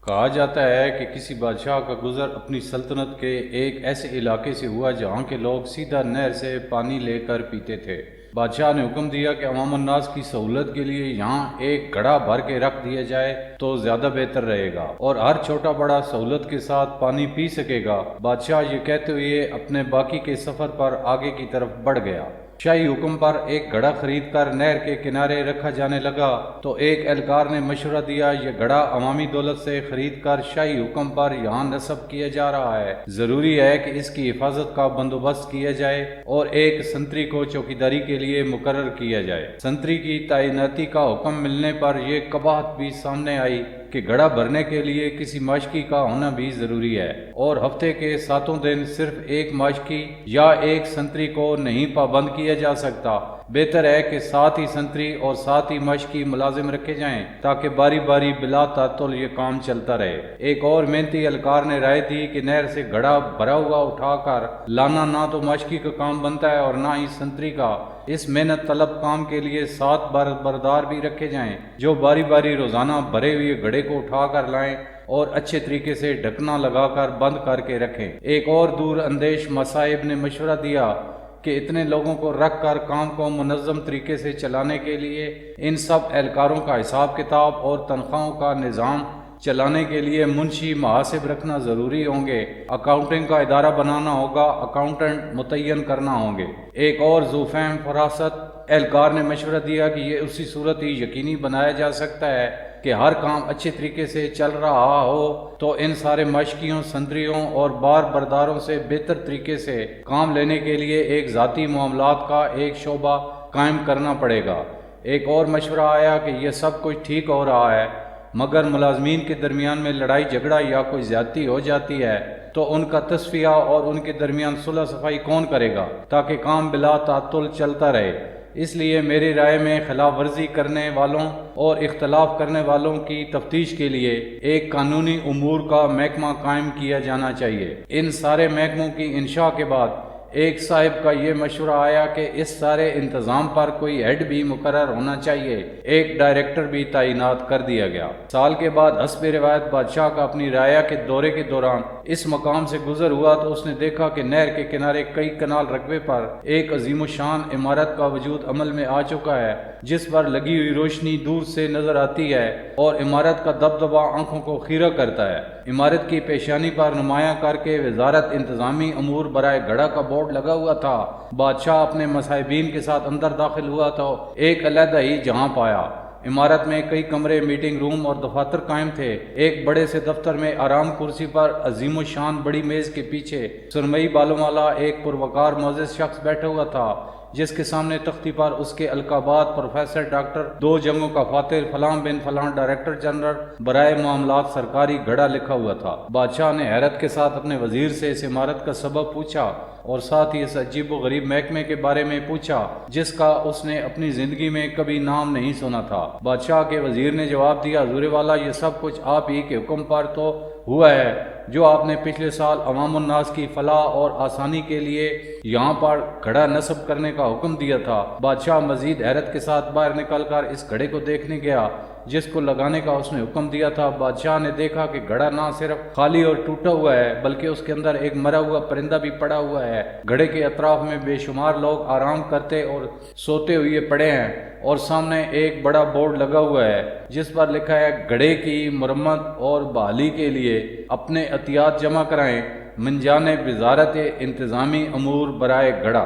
کہا جاتا ہے کہ کسی بادشاہ کا گزر اپنی سلطنت کے ایک ایسے علاقے سے ہوا جہاں کے لوگ سیدھا نہر سے پانی لے کر پیتے تھے۔ بادشاہ نے حکم دیا کہ عوام الناس کی سہولت کے لیے یہاں ایک گھڑا بھر کے رکھ دیا جائے تو زیادہ بہتر رہے گا اور ہر چھوٹا بڑا سہولت کے ساتھ پانی پی سکے گا۔ بادشاہ یہ کہتے ہوئے اپنے باقی کے سفر پر آگے کی طرف بڑھ گیا۔ شاہی حکم پر ایک گھڑا خرید کر نہر کے کنارے رکھا جانے لگا تو ایک اہلکار نے مشورہ دیا، یہ گھڑا عوامی دولت سے خرید کر شاہی حکم پر یہاں نصب کیا جا رہا ہے، ضروری ہے کہ اس کی حفاظت کا بندوبست کیا جائے اور ایک سنتری کو چوکیداری کے لیے مقرر کیا جائے۔ سنتری کی تعیناتی کا حکم ملنے پر یہ قباحت بھی سامنے آئی کہ گھڑا بھرنے کے لیے کسی ماشکی کا ہونا بھی ضروری ہے اور ہفتے کے 7 دن صرف ایک ماشکی یا ایک سنتری کو نہیں پابند کیا جا سکتا۔ بہتر ہے کہ 7 ہی سنتری اور 7 ہی ماشکی ملازم رکھے جائیں تاکہ باری باری بلا تعطل یہ کام چلتا رہے۔ ایک اور محنتی اہلکار نے رائے دی کہ نہر سے گھڑا بھرا ہوا اٹھا کر لانا نہ تو ماشکی کا کام بنتا ہے اور نہ ہی سنتری کا۔ اس محنت طلب کام کے لیے 7 بردار بھی رکھے جائیں جو باری باری روزانہ بھرے ہوئے گھڑے کو اٹھا کر لائیں اور اچھے طریقے سے ڈھکنا لگا کر بند کر کے رکھیں۔ ایک اور دور اندیش مصاحب نے مشورہ دیا کہ اتنے لوگوں کو رکھ کر کام کو منظم طریقے سے چلانے کے لیے ان سب اہلکاروں کا حساب کتاب اور تنخواہوں کا نظام چلانے کے لیے منشی محاسب رکھنا ضروری ہوں گے، اکاؤنٹنگ کا ادارہ بنانا ہوگا، اکاؤنٹنٹ متعین کرنا ہوں گے۔ ایک اور ذو فہم فراست اہلکار نے مشورہ دیا کہ یہ اسی صورت ہی یقینی بنایا جا سکتا ہے کہ ہر کام اچھے طریقے سے چل رہا ہو تو ان سارے مشقیوں، سنتریوں اور بار برداروں سے بہتر طریقے سے کام لینے کے لیے ایک ذاتی معاملات کا ایک شعبہ قائم کرنا پڑے گا۔ ایک اور مشورہ آیا کہ یہ سب کچھ ٹھیک ہو رہا ہے مگر ملازمین کے درمیان میں لڑائی جھگڑا یا کوئی زیادتی ہو جاتی ہے تو ان کا تصفیہ اور ان کے درمیان صلح صفائی کون کرے گا تاکہ کام بلا تعطل چلتا رہے۔ اس لیے میری رائے میں خلاف ورزی کرنے والوں اور اختلاف کرنے والوں کی تفتیش کے لیے ایک قانونی امور کا محکمہ قائم کیا جانا چاہیے۔ ان سارے محکموں کی انشاء کے بعد ایک صاحب کا یہ مشورہ آیا کہ اس سارے انتظام پر کوئی ہیڈ بھی مقرر ہونا چاہیے، ایک ڈائریکٹر بھی تعینات کر دیا گیا۔ سال کے بعد حسب روایت بادشاہ کا اپنی رعایا کے دورے کے دوران اس مقام سے گزر ہوا تو اس نے دیکھا کہ نہر کے کنارے کئی کنال رقبے پر ایک عظیم الشان عمارت کا وجود عمل میں آ چکا ہے جس پر لگی ہوئی روشنی دور سے نظر آتی ہے اور عمارت کا دبدبہ آنکھوں کو خیرہ کرتا ہے۔ عمارت کی پیشانی پر نمایاں کر کے وزارت انتظامی امور برائے گھڑا کا بورڈ لگا ہوا تھا۔ بادشاہ اپنے مصاحبین کے ساتھ اندر داخل ہوا تو ایک علیحدہ ہی جہاں پایا۔ عمارت میں کئی کمرے، میٹنگ روم اور دفاتر قائم تھے۔ ایک بڑے سے دفتر میں آرام کرسی پر عظیم الشان بڑی میز کے پیچھے سرمئی بالوں والا ایک پروقار معزز شخص بیٹھا ہوا تھا جس کے سامنے تختی پر اس کے القابات پروفیسر، ڈاکٹر، 2 جنگوں کا فاتح، فلاں بن فلاں، ڈائریکٹر جنرل برائے معاملات سرکاری گھڑا لکھا ہوا تھا۔ بادشاہ نے حیرت کے ساتھ اپنے وزیر سے اس عمارت کا سبب پوچھا اور ساتھ ہی اس عجیب و غریب محکمے کے بارے میں پوچھا جس کا اس نے اپنی زندگی میں کبھی نام نہیں سنا تھا۔ بادشاہ کے وزیر نے جواب دیا، حضور والا، یہ سب کچھ آپ ہی کے حکم پر تو ہوا ہے جو آپ نے پچھلے سال عوام الناس کی فلاح اور آسانی کے لیے یہاں پر گھڑا نصب کرنے کا حکم دیا تھا۔ بادشاہ مزید حیرت کے ساتھ باہر نکل کر اس گھڑے کو دیکھنے گیا جس کو لگانے کا اس نے حکم دیا تھا۔ بادشاہ نے دیکھا کہ گھڑا نہ صرف خالی اور ٹوٹا ہوا ہے بلکہ اس کے اندر ایک مرا ہوا پرندہ بھی پڑا ہوا ہے۔ گھڑے کے اطراف میں بے شمار لوگ آرام کرتے اور سوتے ہوئے پڑے ہیں اور سامنے ایک بڑا بورڈ لگا ہوا ہے جس پر لکھا ہے، گھڑے کی مرمت اور بحالی کے لیے اپنے عطیات جمع کرائیں من جانب وزارت انتظامی امور برائے گھڑا۔